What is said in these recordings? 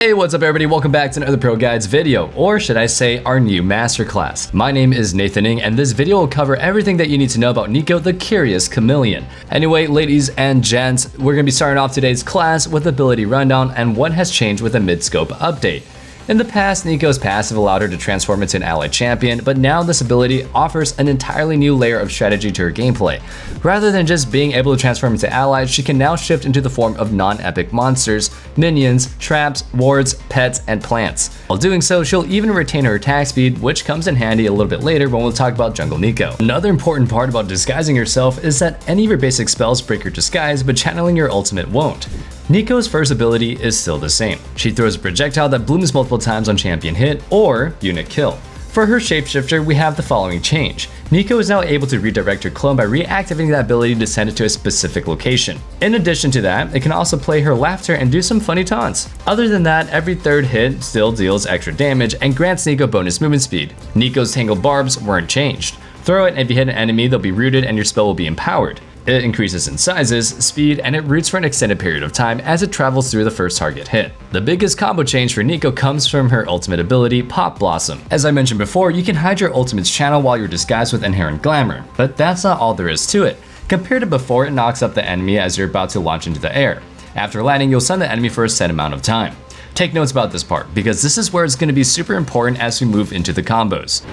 Hey, what's up everybody? Welcome back to another ProGuides video, or should I say our new masterclass. My name is Nathaning, and this video will cover everything that you need to know about Neeko the Curious Chameleon. Anyway, ladies and gents, we're going to be starting off today's class with ability rundown and what has changed with the mid-scope update. In the past, Neeko's passive allowed her to transform into an allied champion, but now this ability offers an entirely new layer of strategy to her gameplay. Rather than just being able to transform into allies, she can now shift into the form of non-epic monsters, minions, traps, wards, pets, and plants. While doing so, she'll even retain her attack speed, which comes in handy a little bit later when we'll talk about Jungle Neeko. Another important part about disguising yourself is that any of your basic spells break your disguise, but channeling your ultimate won't. Neeko's first ability is still the same. She throws a projectile that blooms multiple times on champion hit or unit kill. For her shapeshifter, we have the following change. Neeko is now able to redirect her clone by reactivating that ability to send it to a specific location. In addition to that, it can also play her laughter and do some funny taunts. Other than that, every third hit still deals extra damage and grants Neeko bonus movement speed. Neeko's tangled barbs weren't changed. Throw it, and if you hit an enemy, they'll be rooted and your spell will be empowered. It increases in sizes, speed, and it roots for an extended period of time as it travels through the first target hit. The biggest combo change for Neeko comes from her ultimate ability, Pop Blossom. As I mentioned before, you can hide your ultimate's channel while you're disguised with inherent glamour, but that's not all there is to it. Compared to before, it knocks up the enemy as you're about to launch into the air. After landing, you'll stun the enemy for a set amount of time. Take notes about this part, because this is where it's going to be super important as we move into the combos.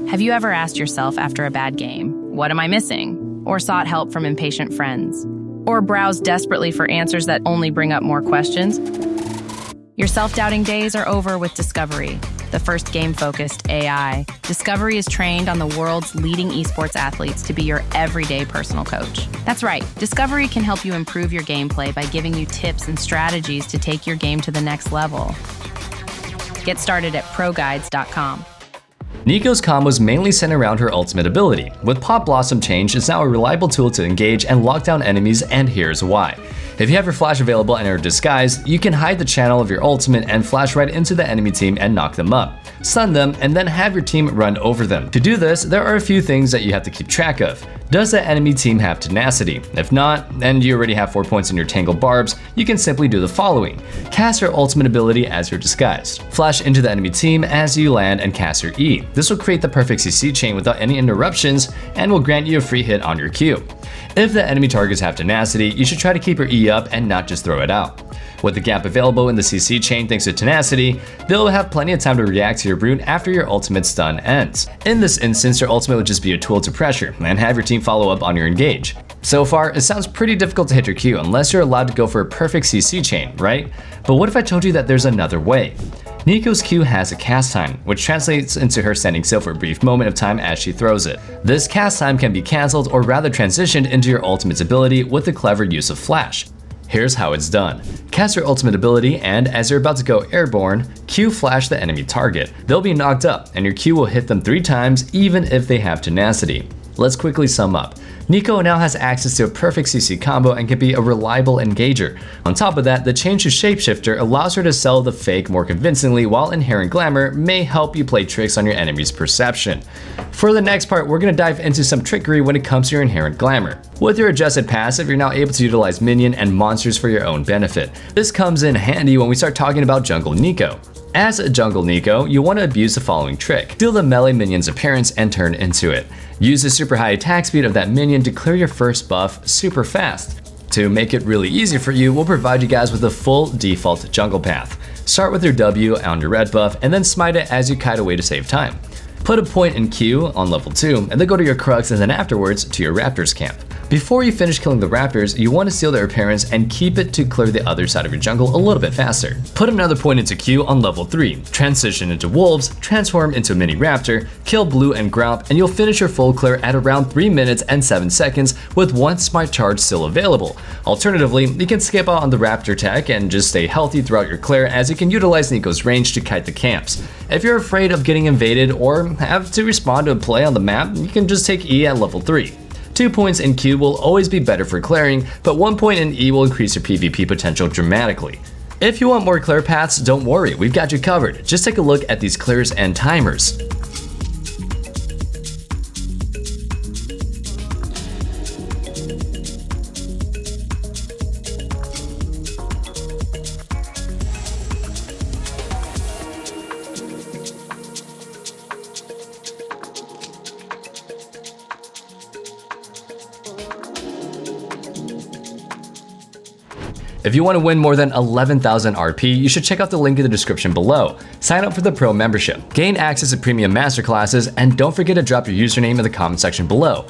Have you ever asked yourself after a bad game, what am I missing? Or sought help from impatient friends? Or browsed desperately for answers that only bring up more questions? Your self-doubting days are over with Discovery, the first game-focused AI. Discovery is trained on the world's leading esports athletes to be your everyday personal coach. That's right, Discovery can help you improve your gameplay by giving you tips and strategies to take your game to the next level. Get started at ProGuides.com. Neeko's combos mainly center around her ultimate ability. With Pop Blossom change, it's now a reliable tool to engage and lock down enemies, and here's why. If you have your flash available and are disguised, you can hide the channel of your ultimate and flash right into the enemy team and knock them up, stun them, and then have your team run over them. To do this, there are a few things that you have to keep track of. Does the enemy team have tenacity? If not, and you already have 4 points in your tangled barbs, you can simply do the following. Cast your ultimate ability as you're disguised. Flash into the enemy team as you land and cast your E. This will create the perfect CC chain without any interruptions and will grant you a free hit on your Q. If the enemy targets have tenacity, you should try to keep your E up and not just throw it out. With the gap available in the CC chain thanks to tenacity, they'll have plenty of time to react to your brute after your ultimate stun ends. In this instance, your ultimate would just be a tool to pressure and have your team follow up on your engage. So far, it sounds pretty difficult to hit your Q unless you're allowed to go for a perfect CC chain, right? But what if I told you that there's another way? Neeko's Q has a cast time, which translates into her standing still for a brief moment of time as she throws it. This cast time can be cancelled or rather transitioned into your ultimate's ability with the clever use of flash. Here's how it's done. Cast your ultimate ability and as you're about to go airborne, Q flash the enemy target. They'll be knocked up and your Q will hit them 3 times even if they have tenacity. Let's quickly sum up. Neeko now has access to a perfect CC combo and can be a reliable engager. On top of that, the change to Shapeshifter allows her to sell the fake more convincingly, while Inherent Glamour may help you play tricks on your enemy's perception. For the next part, we're going to dive into some trickery when it comes to your Inherent Glamour. With your adjusted passive, you're now able to utilize minion and monsters for your own benefit. This comes in handy when we start talking about Jungle Neeko. As a Jungle Neeko, you want to abuse the following trick. Steal the melee minion's appearance and turn into it. Use the super high attack speed of that minion to clear your first buff super fast. To make it really easy for you, we'll provide you guys with a full default jungle path. Start with your W on your red buff and then smite it as you kite away to save time. Put a point in Q on level 2 and then go to your Crux and then afterwards to your Raptors camp. Before you finish killing the raptors, you want to steal their appearance and keep it to clear the other side of your jungle a little bit faster. Put another point into Q on level 3, transition into wolves, transform into a mini raptor, kill blue and gromp, and you'll finish your full clear at around 3 minutes and 7 seconds with 1 smite charge still available. Alternatively, you can skip out on the raptor tech and just stay healthy throughout your clear as you can utilize Neeko's range to kite the camps. If you're afraid of getting invaded or have to respond to a play on the map, you can just take E at level 3. 2 points in Q will always be better for clearing, but 1 point in E will increase your PvP potential dramatically. If you want more clear paths, don't worry, we've got you covered. Just take a look at these clears and timers. If you want to win more than 11,000 RP, you should check out the link in the description below. Sign up for the Pro membership, gain access to premium masterclasses, and don't forget to drop your username in the comment section below.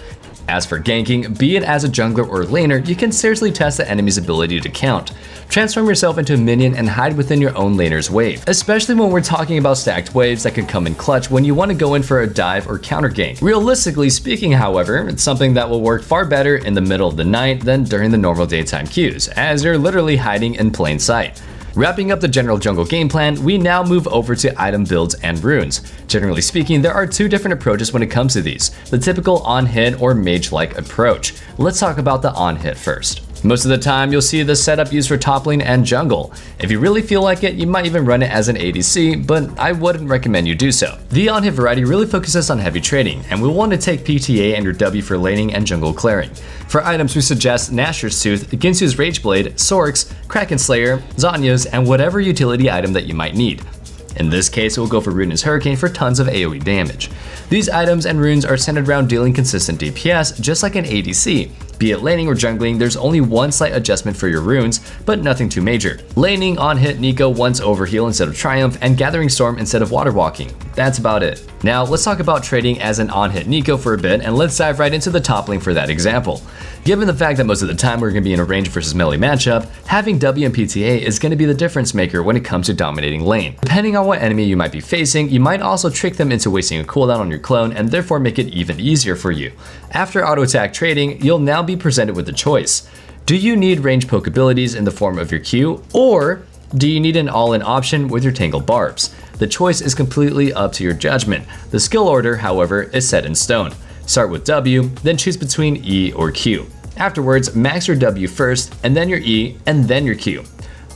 As for ganking, be it as a jungler or laner, you can seriously test the enemy's ability to count. Transform yourself into a minion and hide within your own laner's wave, especially when we're talking about stacked waves that can come in clutch when you want to go in for a dive or counter gank. Realistically speaking, however, it's something that will work far better in the middle of the night than during the normal daytime queues, as you're literally hiding in plain sight. Wrapping up the general jungle game plan, we now move over to item builds and runes. Generally speaking, there are two different approaches when it comes to these, the typical on-hit or mage-like approach. Let's talk about the on-hit first. Most of the time, you'll see this setup used for top lane and jungle. If you really feel like it, you might even run it as an ADC, but I wouldn't recommend you do so. The on-hit variety really focuses on heavy trading, and we'll want to take PTA and your W for laning and jungle clearing. For items, we suggest Nashor's Tooth, Ginsu's Rageblade, Sorks, Kraken Slayer, Zhonya's, and whatever utility item that you might need. In this case, we'll go for Rune's Hurricane for tons of AoE damage. These items and runes are centered around dealing consistent DPS, just like an ADC. Be it laning or jungling, there's only one slight adjustment for your runes, but nothing too major. Laning on-hit Neeko once Overheal instead of Triumph, and Gathering Storm instead of Water Walking. That's about it. Now let's talk about trading as an on-hit Neeko for a bit, and let's dive right into the top lane for that example. Given the fact that most of the time we're going to be in a range versus melee matchup, having W and PTA is going to be the difference maker when it comes to dominating lane. Depending on what enemy you might be facing, you might also trick them into wasting a cooldown on your clone and therefore make it even easier for you. After auto attack trading, you'll now be presented with a choice. Do you need range poke abilities in the form of your Q, or do you need an all-in option with your Tangle Barbs? The choice is completely up to your judgment. The skill order, however, is set in stone. Start with W, then choose between E or Q. Afterwards, max your W first, and then your E, and then your Q.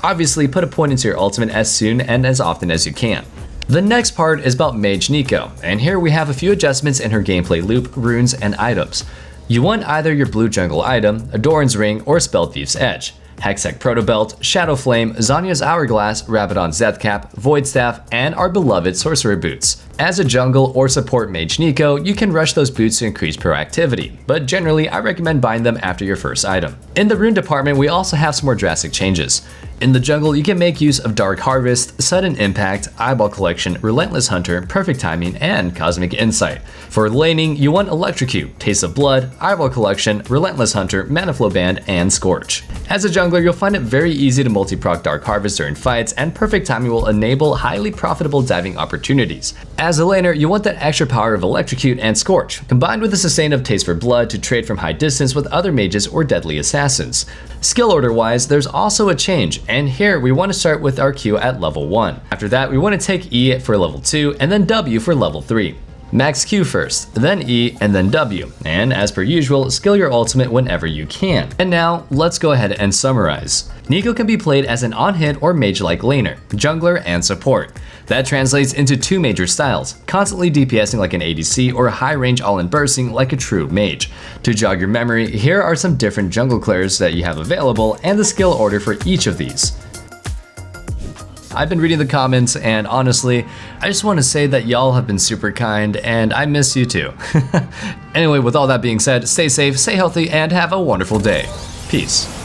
Obviously, put a point into your ultimate as soon and as often as you can. The next part is about Mage Neeko, and here we have a few adjustments in her gameplay loop, runes, and items. You want either your blue jungle item, a Doran's Ring, or Spell Thief's Edge, Hextech Protobelt, Shadow Flame, Zhonya's Hourglass, Rabadon's Deathcap, Void Staff, and our beloved Sorcerer Boots. As a jungle or support Mage Neeko, you can rush those boots to increase proactivity, but generally I recommend buying them after your first item. In the rune department, we also have some more drastic changes. In the jungle, you can make use of Dark Harvest, Sudden Impact, Eyeball Collection, Relentless Hunter, Perfect Timing, and Cosmic Insight. For laning, you want Electrocute, Taste of Blood, Eyeball Collection, Relentless Hunter, Mana Flow Band, and Scorch. As a jungler, you'll find it very easy to multi-proc Dark Harvest during fights, and Perfect Timing will enable highly profitable diving opportunities. As a laner, you want that extra power of Electrocute and Scorch, combined with the sustain of Taste for Blood to trade from high distance with other mages or deadly assassins. Skill order wise, there's also a change, and here we want to start with our Q at level 1. After that, we want to take E for level 2, and then W for level 3. Max Q first, then E, and then W, and as per usual, skill your ultimate whenever you can. And now, let's go ahead and summarize. Neeko can be played as an on-hit or mage-like laner, jungler, and support. That translates into two major styles, constantly DPSing like an ADC or high-range all-in bursting like a true mage. To jog your memory, here are some different jungle clears that you have available and the skill order for each of these. I've been reading the comments, and honestly, I just want to say that y'all have been super kind, and I miss you too. Anyway, with all that being said, stay safe, stay healthy, and have a wonderful day. Peace.